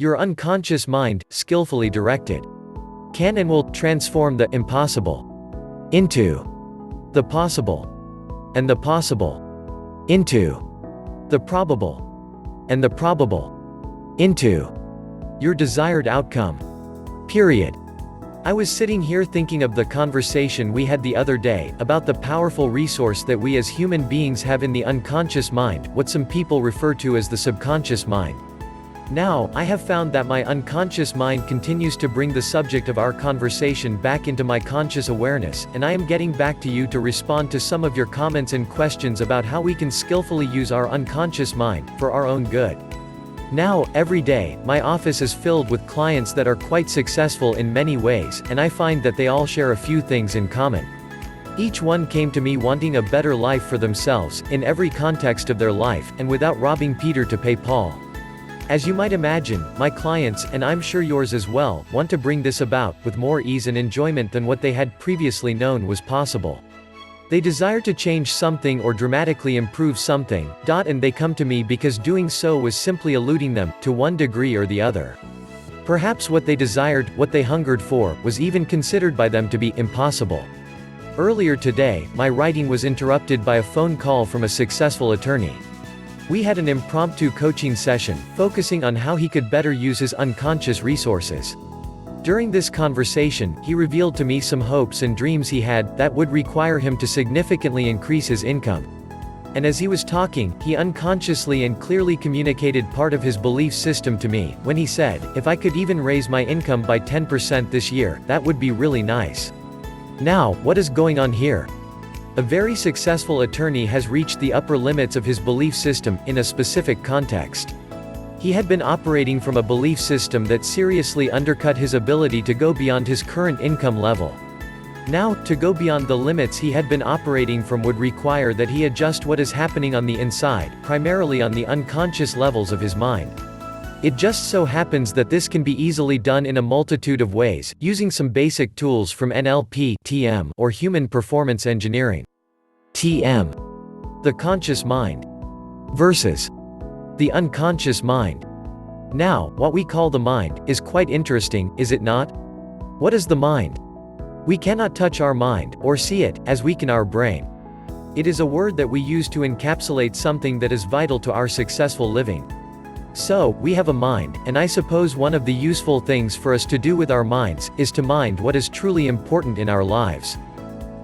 Your unconscious mind, skillfully directed, can and will transform the impossible into the possible, and the possible into the probable, and the probable into your desired outcome. Period. I was sitting here thinking of the conversation we had the other day about the powerful resource that we as human beings have in the unconscious mind, what some people refer to as the subconscious mind. Now, I have found that my unconscious mind continues to bring the subject of our conversation back into my conscious awareness, and I am getting back to you to respond to some of your comments and questions about how we can skillfully use our unconscious mind, for our own good. Now, every day, my office is filled with clients that are quite successful in many ways, and I find that they all share a few things in common. Each one came to me wanting a better life for themselves, in every context of their life, and without robbing Peter to pay Paul. As you might imagine, my clients, and I'm sure yours as well, want to bring this about, with more ease and enjoyment than what they had previously known was possible. They desire to change something or dramatically improve something, and they come to me because doing so was simply eluding them, to one degree or the other. Perhaps what they desired, what they hungered for, was even considered by them to be impossible. Earlier today, my writing was interrupted by a phone call from a successful attorney. We had an impromptu coaching session, focusing on how he could better use his unconscious resources. During this conversation, he revealed to me some hopes and dreams he had, that would require him to significantly increase his income. And as he was talking, he unconsciously and clearly communicated part of his belief system to me, when he said, "If I could even raise my income by 10% this year, that would be really nice." Now, what is going on here? A very successful attorney has reached the upper limits of his belief system, in a specific context. He had been operating from a belief system that seriously undercut his ability to go beyond his current income level. Now, to go beyond the limits he had been operating from would require that he adjust what is happening on the inside, primarily on the unconscious levels of his mind. It just so happens that this can be easily done in a multitude of ways, using some basic tools from NLP (TM) or Human Performance Engineering (TM). The conscious mind versus the unconscious mind. Now, what we call the mind is quite interesting, is it not? What is the mind? We cannot touch our mind, or see it, as we can our brain. It is a word that we use to encapsulate something that is vital to our successful living. So, we have a mind, and I suppose one of the useful things for us to do with our minds, is to mind what is truly important in our lives.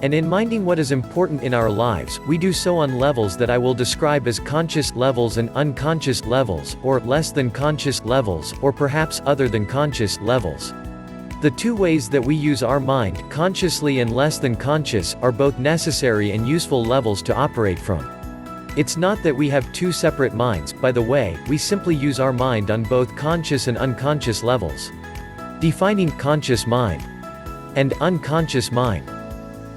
And in minding what is important in our lives, we do so on levels that I will describe as conscious levels and unconscious levels, or less than conscious levels, or perhaps other than conscious levels. The two ways that we use our mind, consciously and less than conscious, are both necessary and useful levels to operate from. It's not that we have two separate minds, by the way, we simply use our mind on both conscious and unconscious levels. Defining conscious mind and unconscious mind.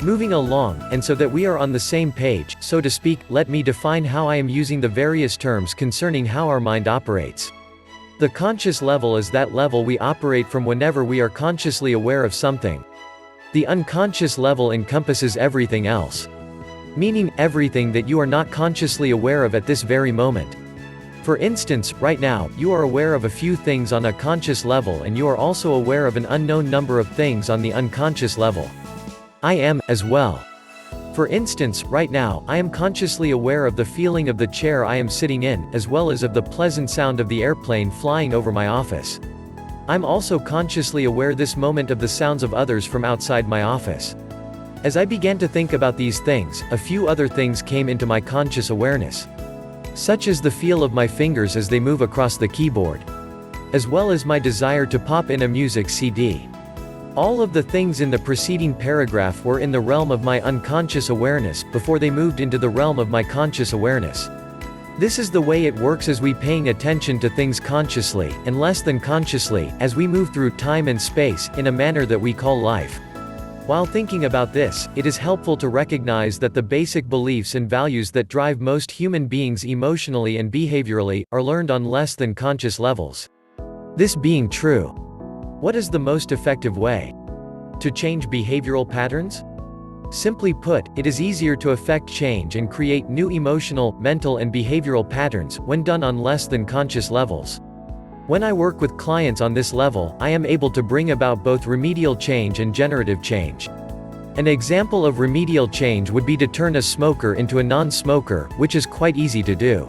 Moving along, and so that we are on the same page, so to speak, let me define how I am using the various terms concerning how our mind operates. The conscious level is that level we operate from whenever we are consciously aware of something. The unconscious level encompasses everything else. Meaning, everything that you are not consciously aware of at this very moment. For instance, right now, you are aware of a few things on a conscious level and you are also aware of an unknown number of things on the unconscious level. I am, as well. For instance, right now, I am consciously aware of the feeling of the chair I am sitting in, as well as of the pleasant sound of the airplane flying over my office. I'm also consciously aware this moment of the sounds of others from outside my office. As I began to think about these things, a few other things came into my conscious awareness. Such as the feel of my fingers as they move across the keyboard. As well as my desire to pop in a music CD. All of the things in the preceding paragraph were in the realm of my unconscious awareness, before they moved into the realm of my conscious awareness. This is the way it works as we paying attention to things consciously, and less than consciously, as we move through time and space, in a manner that we call life. While thinking about this, it is helpful to recognize that the basic beliefs and values that drive most human beings emotionally and behaviorally, are learned on less than conscious levels. This being true, what is the most effective way to change behavioral patterns? Simply put, it is easier to effect change and create new emotional, mental and behavioral patterns, when done on less than conscious levels. When I work with clients on this level, I am able to bring about both remedial change and generative change. An example of remedial change would be to turn a smoker into a non-smoker, which is quite easy to do.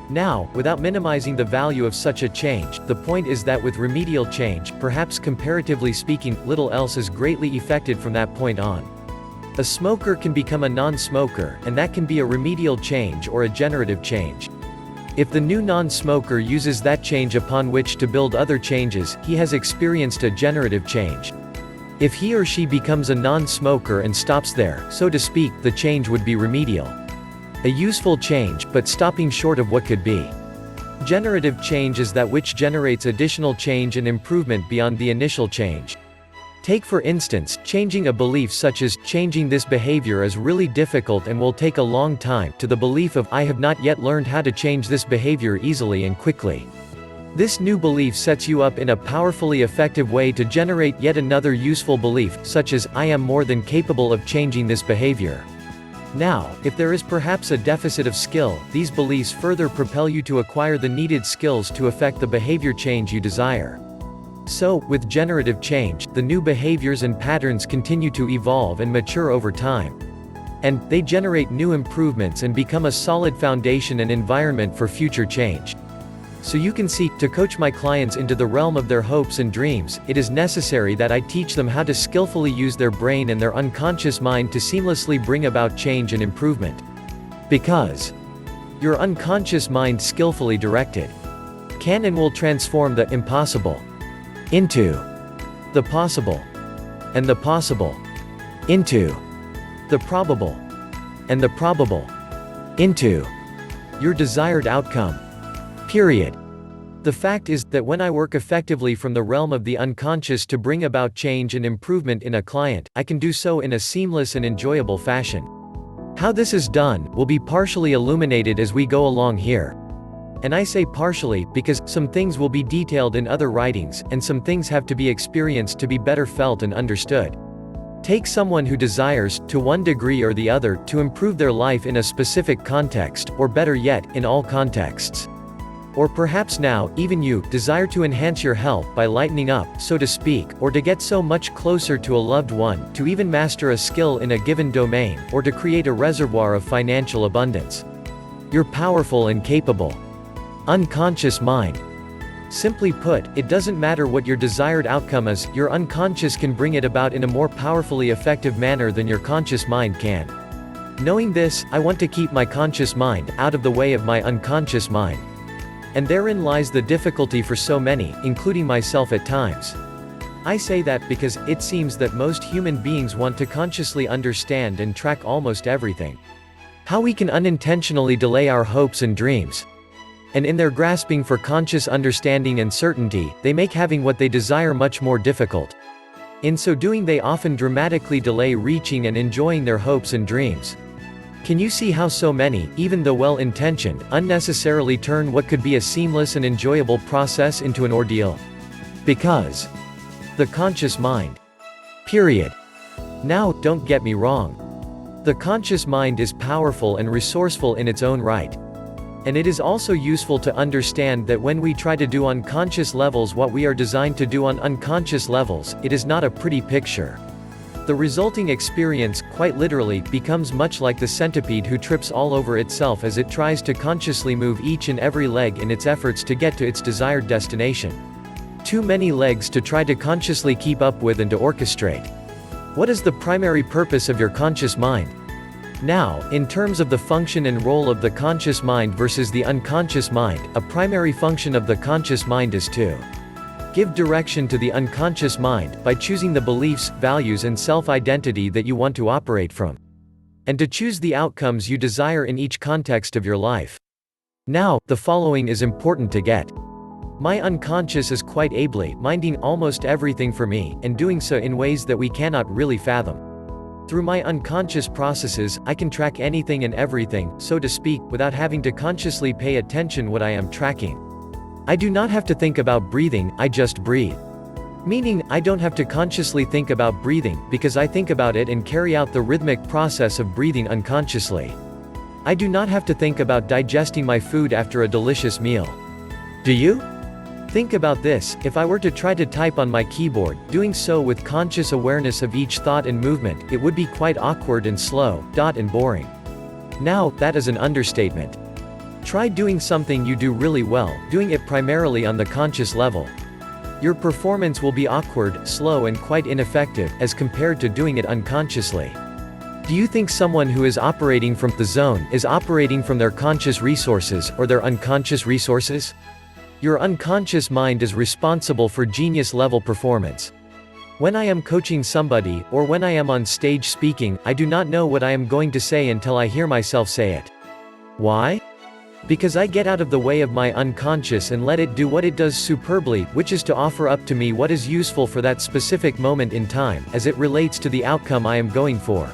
Now, without minimizing the value of such a change, the point is that with remedial change, perhaps comparatively speaking, little else is greatly affected from that point on. A smoker can become a non-smoker, and that can be a remedial change or a generative change. If the new non-smoker uses that change upon which to build other changes, he has experienced a generative change. If he or she becomes a non-smoker and stops there, so to speak, the change would be remedial. A useful change, but stopping short of what could be. Generative change is that which generates additional change and improvement beyond the initial change. Take for instance, changing a belief such as, changing this behavior is really difficult and will take a long time, to the belief of, I have not yet learned how to change this behavior easily and quickly. This new belief sets you up in a powerfully effective way to generate yet another useful belief, such as, I am more than capable of changing this behavior. Now, if there is perhaps a deficit of skill, these beliefs further propel you to acquire the needed skills to effect the behavior change you desire. So, with generative change, the new behaviors and patterns continue to evolve and mature over time. And, they generate new improvements and become a solid foundation and environment for future change. So you can see, to coach my clients into the realm of their hopes and dreams, it is necessary that I teach them how to skillfully use their brain and their unconscious mind to seamlessly bring about change and improvement. Because your unconscious mind skillfully directed can and will transform the impossible into the possible, and the possible into the probable, and the probable into your desired outcome. Period. The fact is, that when I work effectively from the realm of the unconscious to bring about change and improvement in a client, I can do so in a seamless and enjoyable fashion. How this is done, will be partially illuminated as we go along here. And I say partially, because, some things will be detailed in other writings, and some things have to be experienced to be better felt and understood. Take someone who desires, to one degree or the other, to improve their life in a specific context, or better yet, in all contexts. Or perhaps now, even you, desire to enhance your health by lightening up, so to speak, or to get so much closer to a loved one, to even master a skill in a given domain, or to create a reservoir of financial abundance. You're powerful and capable. Unconscious mind. Simply put, it doesn't matter what your desired outcome is, your unconscious can bring it about in a more powerfully effective manner than your conscious mind can. Knowing this, I want to keep my conscious mind out of the way of my unconscious mind. And therein lies the difficulty for so many, including myself at times. I say that because, it seems that most human beings want to consciously understand and track almost everything. How we can unintentionally delay our hopes and dreams. And in their grasping for conscious understanding and certainty, they make having what they desire much more difficult. In so doing they often dramatically delay reaching and enjoying their hopes and dreams. Can you see how so many, even though well-intentioned, unnecessarily turn what could be a seamless and enjoyable process into an ordeal? Because the conscious mind. Period. Now, don't get me wrong. The conscious mind is powerful and resourceful in its own right. And it is also useful to understand that when we try to do on conscious levels what we are designed to do on unconscious levels, it is not a pretty picture. The resulting experience, quite literally, becomes much like the centipede who trips all over itself as it tries to consciously move each and every leg in its efforts to get to its desired destination. Too many legs to try to consciously keep up with and to orchestrate. What is the primary purpose of your conscious mind? Now, in terms of the function and role of the conscious mind versus the unconscious mind, a primary function of the conscious mind is to give direction to the unconscious mind, by choosing the beliefs, values and self-identity that you want to operate from. And to choose the outcomes you desire in each context of your life. Now, the following is important to get. My unconscious is quite ably minding almost everything for me, and doing so in ways that we cannot really fathom. Through my unconscious processes, I can track anything and everything, so to speak, without having to consciously pay attention what I am tracking. I do not have to think about breathing, I just breathe. Meaning, I don't have to consciously think about breathing, because I think about it and carry out the rhythmic process of breathing unconsciously. I do not have to think about digesting my food after a delicious meal. Do you? Think about this: if I were to try to type on my keyboard, doing so with conscious awareness of each thought and movement, it would be quite awkward and slow, and boring. Now, that is an understatement. Try doing something you do really well, doing it primarily on the conscious level. Your performance will be awkward, slow and quite ineffective, as compared to doing it unconsciously. Do you think someone who is operating from the zone is operating from their conscious resources, or their unconscious resources? Your unconscious mind is responsible for genius-level performance. When I am coaching somebody, or when I am on stage speaking, I do not know what I am going to say until I hear myself say it. Why? Because I get out of the way of my unconscious and let it do what it does superbly, which is to offer up to me what is useful for that specific moment in time, as it relates to the outcome I am going for.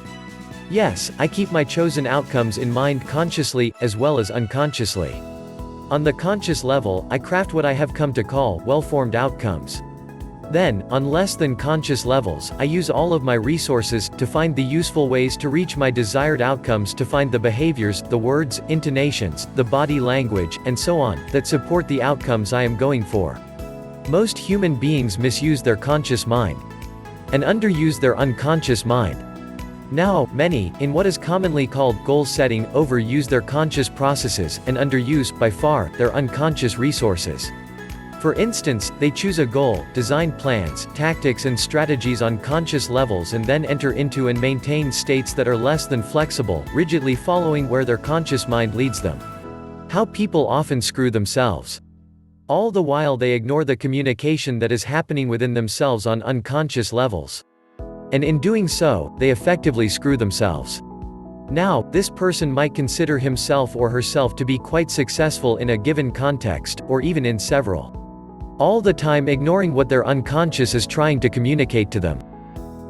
Yes, I keep my chosen outcomes in mind consciously, as well as unconsciously. On the conscious level, I craft what I have come to call well-formed outcomes. Then, on less than conscious levels, I use all of my resources to find the useful ways to reach my desired outcomes, to find the behaviors, the words, intonations, the body language, and so on, that support the outcomes I am going for. Most human beings misuse their conscious mind and underuse their unconscious mind. Now, many, in what is commonly called goal setting, overuse their conscious processes, and underuse, by far, their unconscious resources. For instance, they choose a goal, design plans, tactics and strategies on conscious levels and then enter into and maintain states that are less than flexible, rigidly following where their conscious mind leads them. How people often screw themselves. All the while they ignore the communication that is happening within themselves on unconscious levels. And in doing so, they effectively screw themselves. Now, this person might consider himself or herself to be quite successful in a given context, or even in several. All the time ignoring what their unconscious is trying to communicate to them.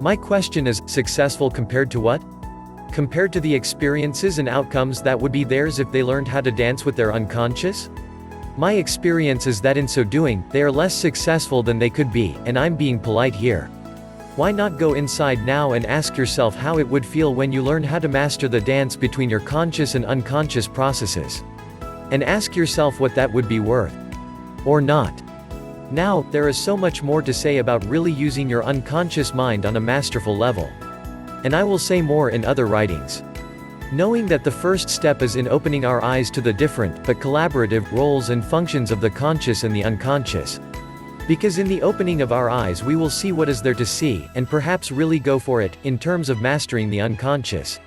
My question is, successful compared to what? Compared to the experiences and outcomes that would be theirs if they learned how to dance with their unconscious? My experience is that in so doing, they are less successful than they could be, and I'm being polite here. Why not go inside now and ask yourself how it would feel when you learn how to master the dance between your conscious and unconscious processes? And ask yourself what that would be worth. Or not. Now, there is so much more to say about really using your unconscious mind on a masterful level. And I will say more in other writings. Knowing that the first step is in opening our eyes to the different, but collaborative, roles and functions of the conscious and the unconscious. Because in the opening of our eyes we will see what is there to see, and perhaps really go for it, in terms of mastering the unconscious.